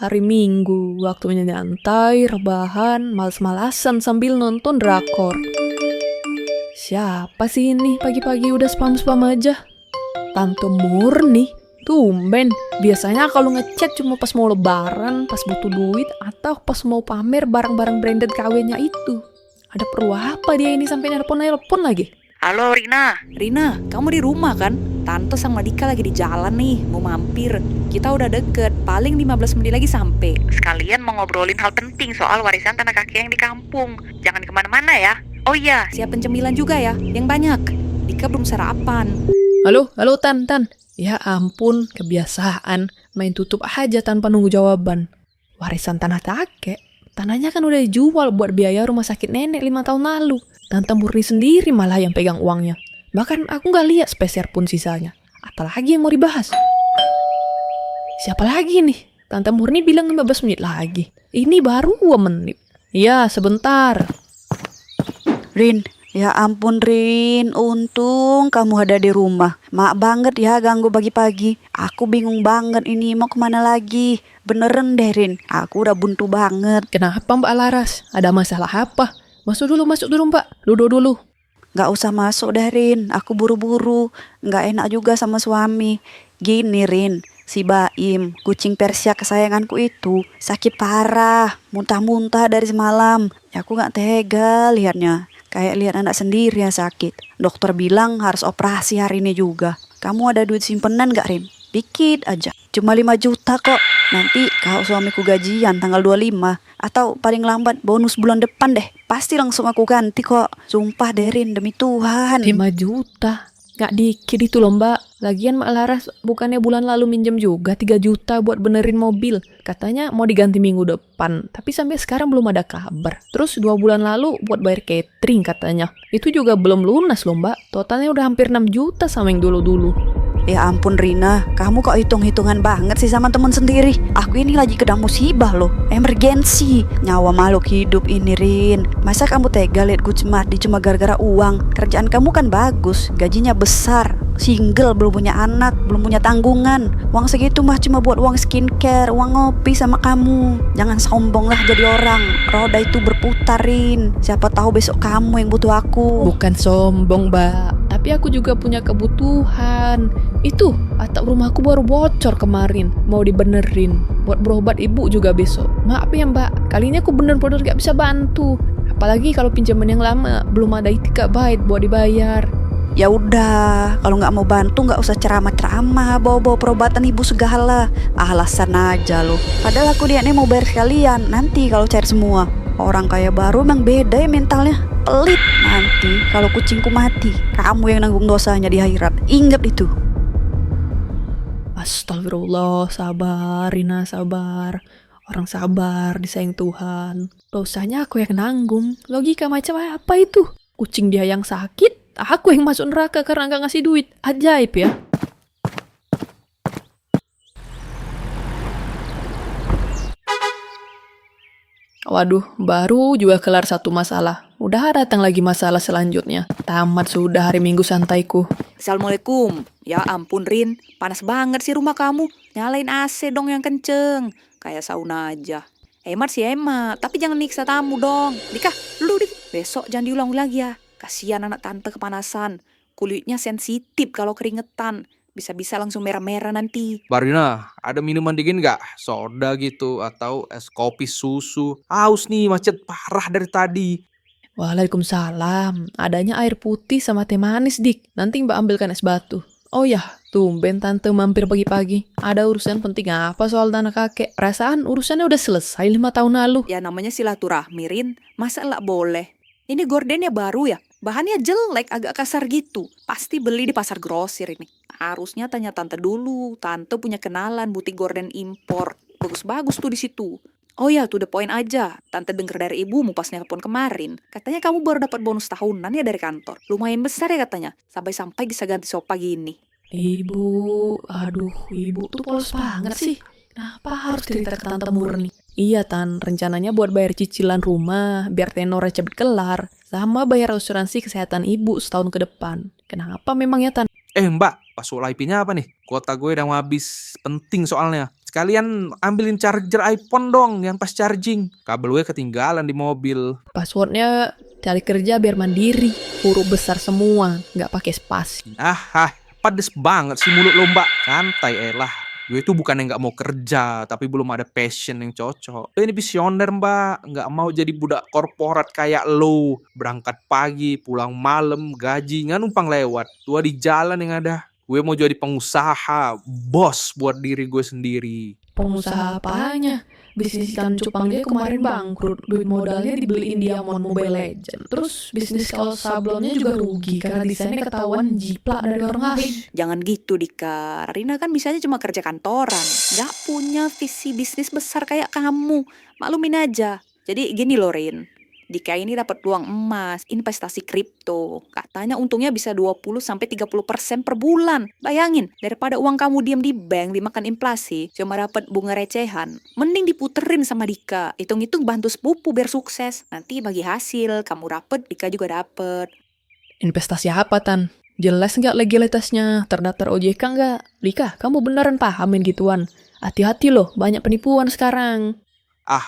hari Minggu, waktunya nyantai, rebahan, males-malasan sambil nonton drakor. Siapa sih ini pagi-pagi udah spam-spam aja? Tante Murni, tumben. Biasanya kalau ngechat cuma pas mau lebaran, pas butuh duit, atau pas mau pamer barang-barang branded KW-nya itu. Ada perlu apa dia ini sampai nelpon lagi? Halo Rina. Rina, kamu di rumah kan? Tante sama Dika lagi di jalan nih, mau mampir. Kita udah deket, paling 15 menit lagi sampai. Sekalian mau ngobrolin hal penting soal warisan tanah kakek yang di kampung. Jangan kemana-mana ya. Oh iya, siapin cemilan juga ya, yang banyak. Dika belum sarapan. Halo Tan. Ya ampun, kebiasaan. Main tutup aja tanpa nunggu jawaban. Warisan tanah kakek? Tanahnya kan udah dijual buat biaya rumah sakit nenek 5 tahun lalu. Tante Murni sendiri malah yang pegang uangnya. Bahkan aku nggak lihat speser pun sisanya. Apalagi yang mau dibahas? Siapa lagi nih? Tante Murni bilang 15 menit lagi. Ini baru 2 menit. Ya, sebentar. Rin, ya ampun Rin, untung kamu ada di rumah. Maaf banget ya ganggu pagi-pagi. Aku bingung banget ini mau kemana lagi. Beneran deh Rin, aku udah buntu banget. Kenapa Mbak Laras? Ada masalah apa? Masuk dulu Mbak. Duduk dulu. Gak usah masuk deh Rin, aku buru-buru. Gak enak juga sama suami. Gini Rin, si Baim, kucing Persia kesayanganku itu sakit parah, muntah-muntah dari semalam. Aku gak tega lihatnya. Kayak lihat anak sendiri yang sakit. Dokter bilang harus operasi hari ini juga. Kamu ada duit simpenan gak Rin? Dikit aja. Cuma 5 juta kok. Nanti kalau suamiku gajian tanggal 25. Atau paling lambat bonus bulan depan deh. Pasti langsung aku ganti kok. Sumpah deh Rin, demi Tuhan. 5 juta? Gak dikit itu loh Mbak. Lagian Mbak Laras bukannya bulan lalu minjem juga 3 juta buat benerin mobil. Katanya mau diganti minggu depan. Tapi sampai sekarang belum ada kabar. Terus 2 bulan lalu buat bayar catering katanya. Itu juga belum lunas loh Mbak. Totalnya udah hampir 6 juta sama yang dulu-dulu. Ya ampun Rina, kamu kok hitung-hitungan banget sih sama temen sendiri. Aku ini lagi kena musibah loh, emergensi. Nyawa makhluk hidup ini Rin. Masa kamu tega liat gue mati cuma gara-gara uang? Kerjaan kamu kan bagus, gajinya besar, single, belum punya anak, belum punya tanggungan. Uang segitu mah cuma buat uang skincare, uang ngopi sama kamu. Jangan sombong lah jadi orang. Roda itu berputar Rin. Siapa tahu besok kamu yang butuh aku. Bukan sombong Mbak, tapi aku juga punya kebutuhan. Itu atap rumahku baru bocor kemarin, mau dibenerin buat berobat ibu juga besok. Maaf ya Mbak, kali ini aku bener-bener gak bisa bantu. Apalagi kalau pinjaman yang lama belum ada itikat baik buat dibayar. Ya udah, kalau nggak mau bantu nggak usah ceramah-ceramah, bawa-bawa perobatan ibu segala. Alasan aja loh. Padahal aku niatnya mau bayar sekalian. Nanti kalau cair semua. Orang kaya baru emang beda ya mentalnya. Pelit nanti kalau kucingku mati. Kamu yang nanggung dosanya di akhirat. Ingat itu. Astagfirullah, sabar Rina, sabar. Orang sabar disayang Tuhan. Dosanya aku yang nanggung. Logika macam apa itu? Kucing dia yang sakit, aku yang masuk neraka karena gak ngasih duit. Ajaib ya. Waduh, baru juga kelar satu masalah. Udah datang lagi masalah selanjutnya. Tamat sudah hari Minggu santaiku. Assalamualaikum. Ya ampun Rin, panas banget sih rumah kamu. Nyalain AC dong yang kenceng. Kayak sauna aja. Hemat sih hemat, tapi jangan nyiksa tamu dong. Dika, lu besok jangan diulang lagi ya. Kasihan anak tante kepanasan. Kulitnya sensitif kalau keringetan. Bisa-bisa langsung merah-merah nanti. Barina, ada minuman dingin nggak? Soda gitu, atau es kopi susu. Haus nih, macet parah dari tadi. Waalaikumsalam. Adanya air putih sama teh manis, Dik. Nanti Mbak ambilkan es batu. Oh ya, tumben tante mampir pagi-pagi. Ada urusan penting apa soal tanah kakek? Perasaan urusannya udah selesai 5 tahun lalu. Ya namanya silaturahmi Rin. Masa nggak boleh? Ini gordennya baru ya? Bahannya jelek, agak kasar gitu. Pasti beli di pasar grosir ini. Harusnya tanya tante dulu. Tante punya kenalan butik gorden impor. Bagus-bagus tuh di situ. Oh ya, to the point aja. Tante denger dari ibumu pas nelpon kemarin. Katanya kamu baru dapat bonus tahunan ya dari kantor. Lumayan besar ya katanya. Sampai-sampai bisa ganti sofa gini. Ibu, aduh, ibu tuh polos banget sih. Kenapa harus cerita ke Tante Murni? Iya Tan, rencananya buat bayar cicilan rumah, biar tenornya cepet kelar. Sama bayar asuransi kesehatan ibu setahun ke depan. Kenapa memang ya Tan? Mbak, pas IP-nya apa nih? Kuota gue udah mau habis, penting soalnya. Sekalian ambilin charger iPhone dong yang pas charging. Kabel gue ketinggalan di mobil. Passwordnya cari kerja biar mandiri. Huruf besar semua, nggak pakai spasi. Pedes banget sih mulut lo mbak. Santai elah. Gue tuh bukan yang gak mau kerja, tapi belum ada passion yang cocok. Lo ini visioner mbak, gak mau jadi budak korporat kayak lo. Berangkat pagi, pulang malam, gaji nggak numpang lewat. Tua di jalan yang ada. Gue mau jadi pengusaha, bos buat diri gue sendiri. Pengusaha apanya? Bisnis ikan cupang dia kemarin bangkrut. Duit modalnya dibeliin Diamond Mobile Legend. Terus bisnis kaos sablonnya juga rugi karena desainnya ketahuan jiplak dari orang lain. Jangan gitu Dika, Rina kan bisanya cuma kerja kantoran, gak punya visi bisnis besar kayak kamu. Maklumin aja. Jadi gini loh Rin, Dika ini dapat peluang emas, investasi kripto. Katanya untungnya bisa 20-30% per bulan. Bayangin, daripada uang kamu diam di bank dimakan inflasi, cuma dapat bunga recehan, mending diputerin sama Dika. Hitung-hitung bantu sepupu biar sukses. Nanti bagi hasil, kamu dapet, Dika juga dapet. Investasi apa, Tan? Jelas nggak legalitasnya? Terdaftar OJK nggak? Dika, kamu beneran pahamin gituan? Hati-hati loh, banyak penipuan sekarang.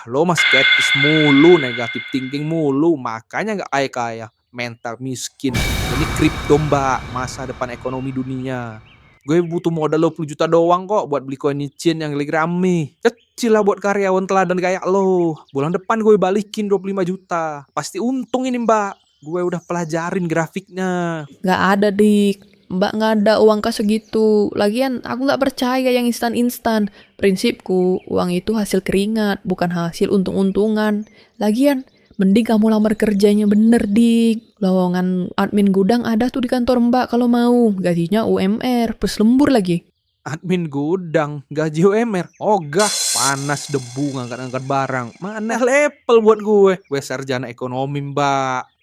Lo mah skeptis mulu, negatif thinking mulu, makanya gak kaya-kaya, mental miskin. Ini kripto mbak, masa depan ekonomi dunia. Gue butuh modal 20 juta doang kok buat beli koin Nichin yang lagi rame. Kecil lah buat karyawan teladan kayak lo. Bulan depan gue balikin 25 juta. Pasti untung ini mbak. Gue udah pelajarin grafiknya. Gak ada, Dik. Mbak nggak ada uang kas segitu. Lagian aku nggak percaya yang instan-instan. Prinsipku, uang itu hasil keringat, bukan hasil untung-untungan. Lagian, mending kamu lamar kerjanya bener, Dik. Lowongan admin gudang ada tuh di kantor Mbak kalau mau. Gajinya UMR, plus lembur lagi. Admin gudang, gaji UMR. Ogah, panas debu ngangkat-ngangkat barang. Mana level buat gue? Gue sarjana ekonomi, mbak.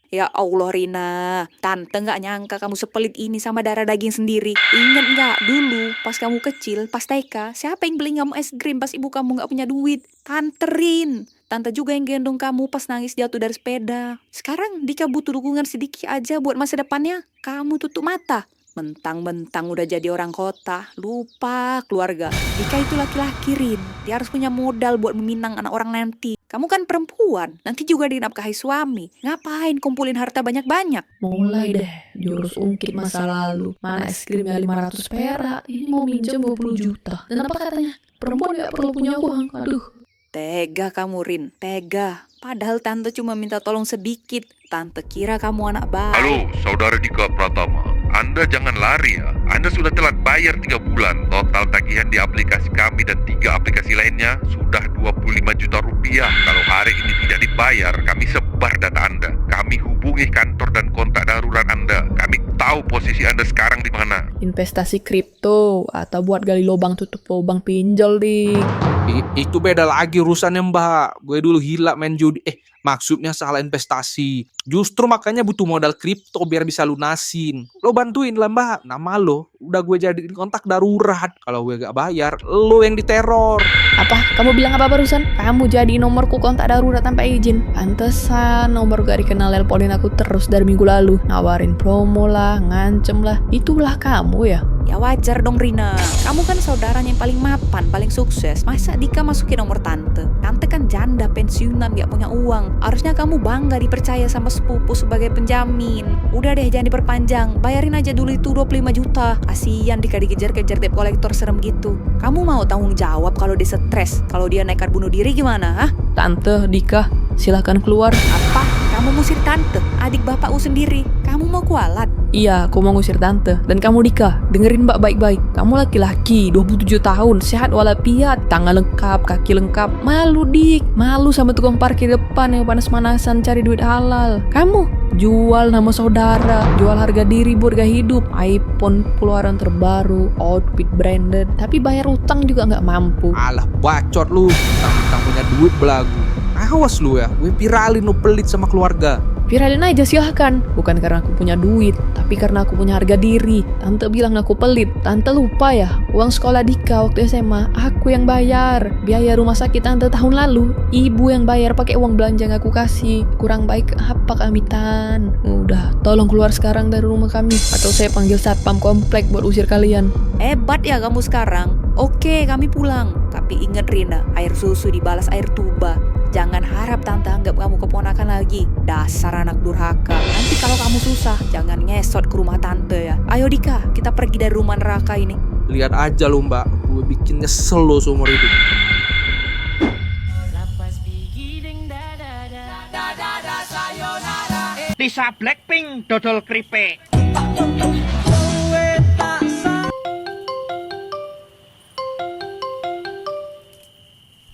Ya Allah Rina, tante gak nyangka kamu sepelit ini sama darah daging sendiri. Ingat gak dulu pas kamu kecil, pas TK, siapa yang beli kamu es krim pas ibu kamu gak punya duit? Tante Rin. Tante juga yang gendong kamu pas nangis jatuh dari sepeda. Sekarang Dika butuh dukungan sedikit aja buat masa depannya. Kamu tutup mata. Mentang-mentang udah jadi orang kota, lupa keluarga. Dika itu laki-laki Rin. Dia harus punya modal buat meminang anak orang nanti. Kamu kan perempuan, nanti juga dinafkahi suami. Ngapain kumpulin harta banyak-banyak? Mulai deh, jurus ungkit masa lalu. Mana es krimnya 500 perak, ini mau minjem 20 juta. Dan apa katanya? Perempuan gak perlu punya uang, aduh. Tega kamu Rin, tega. Padahal tante cuma minta tolong sedikit. Tante kira kamu anak baik. Halo, saudara Dika Pratama. Anda jangan lari ya. Anda sudah telat bayar 3 bulan. Total tagihan di aplikasi kami dan 3 aplikasi lainnya sudah 25 juta rupiah. Kalau hari ini tidak dibayar, kami sebar data Anda. Kami hubungi kantor dan kontak darurat Anda. Kami tahu posisi Anda sekarang di mana. Investasi kripto atau buat gali lubang tutup lubang pinjol, Dik. Itu beda lagi urusannya mbak. Gue dulu gila main judi. Maksudnya salah investasi. Justru makanya butuh modal kripto biar bisa lunasin. Lo bantuin lah mbak. Nama lo udah gue jadiin kontak darurat. Kalau gue gak bayar, lo yang diteror. Apa? Kamu bilang apa barusan? Kamu jadi nomorku kontak darurat tanpa izin. Pantesan nomor gak dikenal nelponin aku terus dari minggu lalu. Nawarin promo lah, ngancem lah. Itulah kamu ya? Ya wajar dong Rina. Kamu kan saudaranya yang paling mapan, paling sukses. Masa Dika masukin nomor tante? Tante kan janda, pensiunan, gak punya uang. Harusnya kamu bangga dipercaya sama sepupu sebagai penjamin. Udah deh, jangan diperpanjang. Bayarin aja dulu itu 25 juta. Kasian Dika dikejar-kejar debt kolektor serem gitu. Kamu mau tanggung jawab kalau dia stres? Kalau dia nekat bunuh diri gimana? Hah? Tante, Dika, silakan keluar. Apa? Kamu ngusir tante? Adik bapakku sendiri. Kamu mau kualat? Iya, aku mau ngusir tante. Dan kamu Dika, dengerin mbak baik-baik. Kamu laki-laki, 27 tahun, sehat walafiat, tangan lengkap, kaki lengkap. Malu Dik, malu sama tukang parkir depan yang panas-panasan cari duit halal. Kamu jual nama saudara, jual harga diri buat gak hidup. iPhone keluaran terbaru, outfit branded, tapi bayar utang juga gak mampu. Alah bacot lu, mentang-mentang punya duit belagu. Awas lu ya, gue viralin lu pelit sama keluarga. Viralin aja silahkan. Bukan karena aku punya duit, tapi karena aku punya harga diri. Tante bilang aku pelit. Tante lupa ya, uang sekolah Dika waktu SMA aku yang bayar. Biaya rumah sakit tante tahun lalu ibu yang bayar pakai uang belanja yang aku kasih. Kurang baik apa kami Tan? Udah, tolong keluar sekarang dari rumah kami, atau saya panggil satpam komplek buat usir kalian. Hebat ya kamu sekarang. Oke, kami pulang. Tapi ingat Rina, air susu dibalas air tuba. Jangan harap tante anggap kamu keponakan lagi. Dasar anak durhaka. Nanti kalau kamu susah, jangan ngesot ke rumah tante ya. Ayo Dika, kita pergi dari rumah neraka ini. Lihat aja lo mbak, gue bikin nyesel lo seumur hidup. Lisa Blackpink dodol keripik.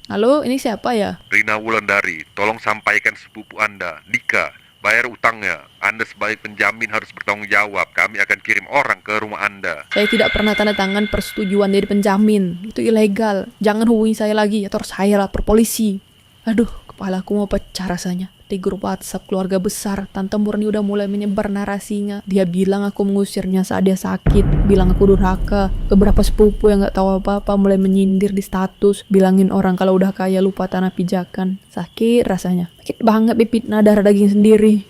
Halo, ini siapa ya? Rina Wulandari, tolong sampaikan sepupu Anda, Dika, bayar utangnya. Anda sebagai penjamin harus bertanggung jawab. Kami akan kirim orang ke rumah Anda. Saya tidak pernah tanda tangan persetujuan jadi penjamin. Itu ilegal. Jangan hubungi saya lagi atau saya lapor polisi. Aduh, kepalaku mau pecah rasanya. Di grup WhatsApp keluarga besar, Tante Murni udah mulai menyebar narasinya. Dia bilang aku mengusirnya saat dia sakit, bilang aku durhaka. Beberapa sepupu yang gak tahu apa-apa mulai menyindir di status, bilangin orang kalau udah kaya lupa tanah pijakan. Sakit rasanya. Sakit banget dipitnah darah daging sendiri.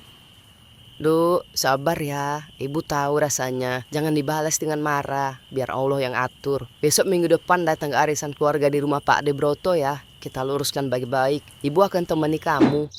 Duh, sabar ya. Ibu tahu rasanya. Jangan dibalas dengan marah. Biar Allah yang atur. Besok minggu depan datang ke arisan keluarga di rumah Pak De Broto ya. Kita luruskan baik-baik. Ibu akan temani kamu.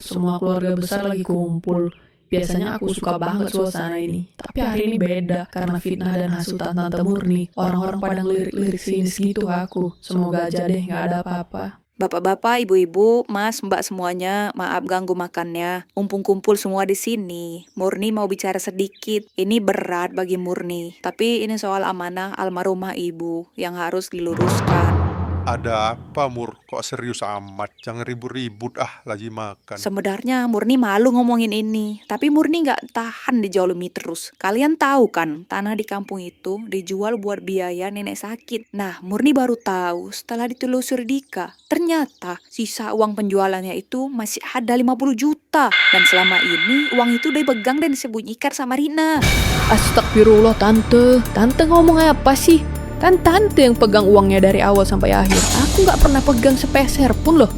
Semua keluarga besar lagi kumpul. Biasanya aku suka banget suasana ini. Tapi hari ini beda karena fitnah dan hasutan Tante Murni. Orang-orang pada ngelirik-lirik sinis gitu aku. Semoga aja deh gak ada apa-apa. Bapak-bapak, ibu-ibu, mas, mbak semuanya, maaf ganggu makannya. Mumpung kumpul semua di sini. Murni mau bicara sedikit. Ini berat bagi Murni. Tapi ini soal amanah almarhumah ibu yang harus diluruskan. Ada apa Mur? Kok serius amat? Jangan ribut-ribut lagi makan. Sebenarnya Murni malu ngomongin ini, tapi Murni nggak tahan dijolimi terus. Kalian tahu kan, tanah di kampung itu dijual buat biaya nenek sakit. Nah, Murni baru tahu setelah ditelusuri Dika. Ternyata sisa uang penjualannya itu masih ada 50 juta. Dan selama ini uang itu dipegang dan disembunyikan sama Rina. Astagfirullah Tante. Tante ngomong apa sih? Kan Tante yang pegang uangnya dari awal sampai akhir. Aku gak pernah pegang sepeser pun loh.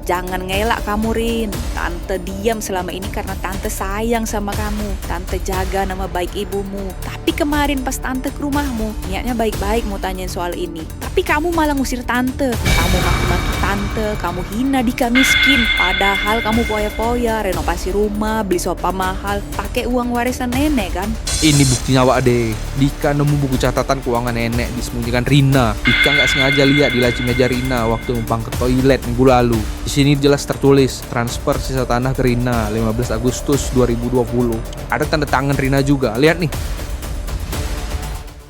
Jangan ngelak kamu Rin. Tante diam selama ini karena Tante sayang sama kamu. Tante jaga nama baik ibumu. Tapi kemarin pas Tante ke rumahmu, niatnya baik-baik mau tanyain soal ini. Tapi kamu malah ngusir Tante. Kamu maki-maki Tante, kamu hina Dika miskin. Padahal kamu poya-poya, renovasi rumah, beli sofa mahal, pakai uang warisan nenek kan? Ini buktinya Wak De. Dika nemu buku catatan keuangan nenek disembunyikan Rina. Dika nggak sengaja lihat di laci meja Rina waktu numpang ke toilet minggu lalu. Di sini jelas tertulis transfer sisa tanah ke Rina 15 Agustus 2020. Ada tanda tangan Rina juga. Lihat nih.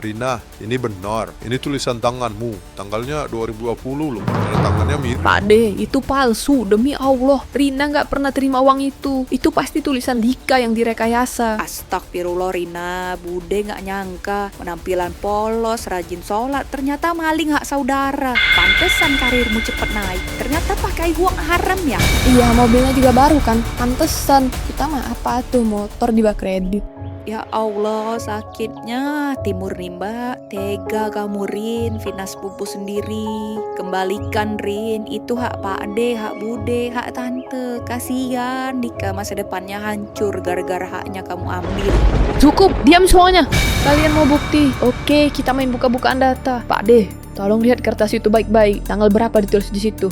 Rina, ini benar. Ini tulisan tanganmu. Tanggalnya 2020 loh. Ada tangannya mirip. Pak De, itu palsu. Demi Allah, Rina gak pernah terima uang itu. Itu pasti tulisan Dika yang direkayasa. Astagfirullah Rina, Bude gak nyangka. Penampilan polos, rajin sholat, ternyata maling hak saudara. Pantesan karirmu cepet naik. Ternyata pakai uang haram ya. Iya, mobilnya juga baru kan. Pantesan. Kita mah apa tuh, motor di bak kredit. Ya Allah, sakitnya Timur nih mbak. Tega kamu Rin, fitnah sepupu sendiri. Kembalikan Rin, itu hak Pak Ade, hak Bude, hak Tante. Kasihan Dika masa depannya hancur gara-gara haknya kamu ambil. Cukup, diam semuanya. Kalian mau bukti? Oke, kita main buka-bukaan data. Pak De, tolong lihat kertas itu baik-baik. Tanggal berapa ditulis di situ?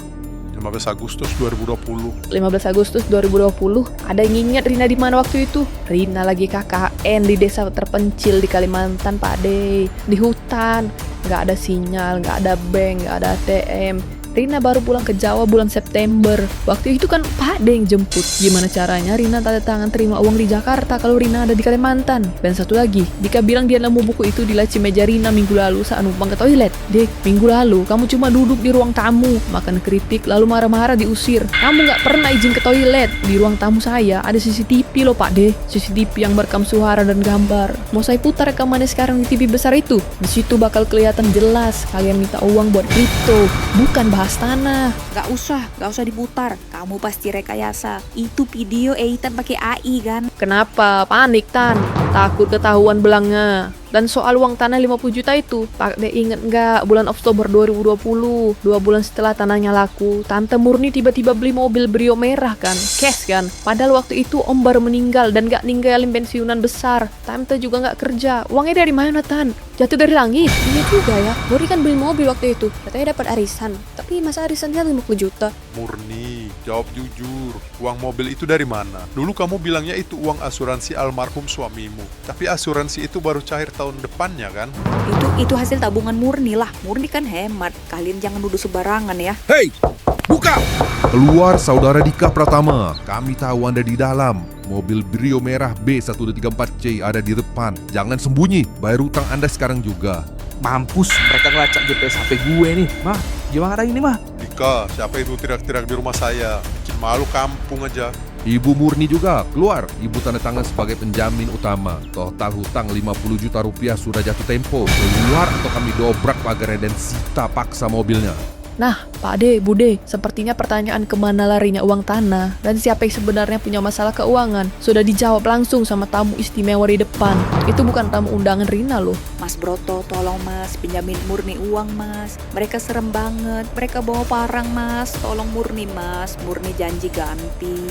15 Agustus 2020. 15 Agustus 2020. Ada yang ingat Rina di mana waktu itu? Rina lagi KKN di desa terpencil di Kalimantan, Pak De. Di hutan. Nggak ada sinyal, nggak ada bank, nggak ada ATM. Rina baru pulang ke Jawa bulan September. Waktu itu kan Pak De yang jemput. Gimana caranya Rina tanda tangan terima uang di Jakarta kalau Rina ada di Kalimantan? Dan satu lagi, Dika bilang dia nemu buku itu di laci meja Rina minggu lalu saat numpang ke toilet. Dek, minggu lalu kamu cuma duduk di ruang tamu, makan keripik lalu marah-marah diusir. Kamu nggak pernah izin ke toilet. Di ruang tamu saya ada CCTV loh Pak De. CCTV yang merekam suara dan gambar. Mau saya putar rekamannya sekarang di TV besar itu? Di situ bakal kelihatan jelas kalian minta uang buat kripto, bukan bahas tanah. Gak usah diputar. Kamu pasti rekayasa. Itu video editan pakai AI kan? Kenapa? Panik, Tan. Takut ketahuan belangnya. Dan soal uang tanah 50 juta itu, Pak De inget nggak bulan Oktober 2020, 2 bulan setelah tanahnya laku, Tante Murni tiba-tiba beli mobil Brio merah kan, cash kan. Padahal waktu itu Om baru meninggal dan nggak ninggalin pensiunan besar. Tante juga nggak kerja. Uangnya dari mana, Tan? Jatuh dari langit? Iya juga ya, Murni kan beli mobil waktu itu, katanya dapat arisan. Tapi masa arisannya 50 juta? Murni, jawab jujur. Uang mobil itu dari mana? Dulu kamu bilangnya itu uang asuransi almarhum suamimu. Tapi asuransi itu baru cair tahun depannya kan? Itu hasil tabungan Murni lah. Murni kan hemat. Kalian jangan nuduh sembarangan ya. Hei, buka! Keluar saudara Dika Pratama. Kami tahu Anda di dalam. Mobil Brio merah B1234C ada di depan. Jangan sembunyi, bayar utang Anda sekarang juga. Mampus, mereka ngelacak GPS HP gue nih. Mah, gimana ini mah? Dika, siapa itu teriak-teriak di rumah saya? Bikin malu kampung aja. Ibu Murni juga keluar. Ibu tanda tangan sebagai penjamin utama. Total hutang 50 juta rupiah sudah jatuh tempo. Keluar atau kami dobrak pagarnya dan sita paksa mobilnya. Nah, Pak De, Bude, sepertinya pertanyaan kemana larinya uang tanah dan siapa yang sebenarnya punya masalah keuangan sudah dijawab langsung sama tamu istimewa di depan. Itu bukan tamu undangan Rina loh. Mas Broto, tolong mas, pinjamin Murni uang mas. Mereka serem banget, mereka bawa parang mas. Tolong Murni mas, Murni janji ganti.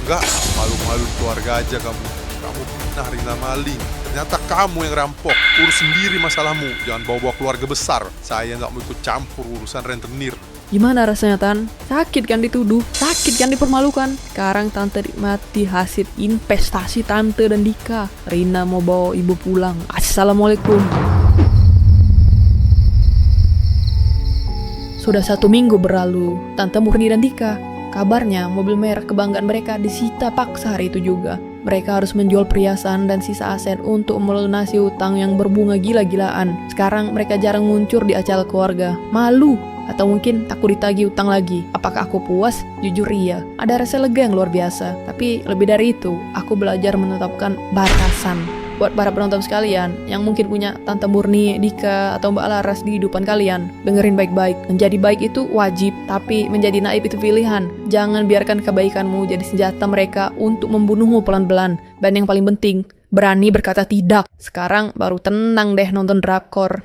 Enggak, malu-malu keluarga aja kamu. Kamu pernah Rina maling. Ternyata kamu yang rampok. Urus sendiri masalahmu. Jangan bawa-bawa keluarga besar. Saya nggak mau ikut campur urusan rentenir. Gimana rasanya, Tan? Sakit kan dituduh? Sakit kan dipermalukan? Sekarang Tante nikmati hasil investasi Tante dan Dika. Rina mau bawa ibu pulang. Assalamualaikum. Sudah 1 minggu berlalu, Tante Murni dan Dika. Kabarnya mobil merah kebanggaan mereka disita paksa hari itu juga. Mereka harus menjual perhiasan dan sisa aset untuk melunasi utang yang berbunga gila-gilaan. Sekarang mereka jarang muncul di acara keluarga. Malu, atau mungkin takut ditagih utang lagi. Apakah aku puas? Jujur iya. Ada rasa lega yang luar biasa. Tapi lebih dari itu, aku belajar menetapkan batasan. Buat para penonton sekalian yang mungkin punya Tante Murni, Dika, atau Mbak Laras di kehidupan kalian, dengerin baik-baik. Menjadi baik itu wajib, tapi menjadi naif itu pilihan. Jangan biarkan kebaikanmu jadi senjata mereka untuk membunuhmu pelan-pelan. Dan yang paling penting, berani berkata tidak. Sekarang baru tenang deh nonton drakor.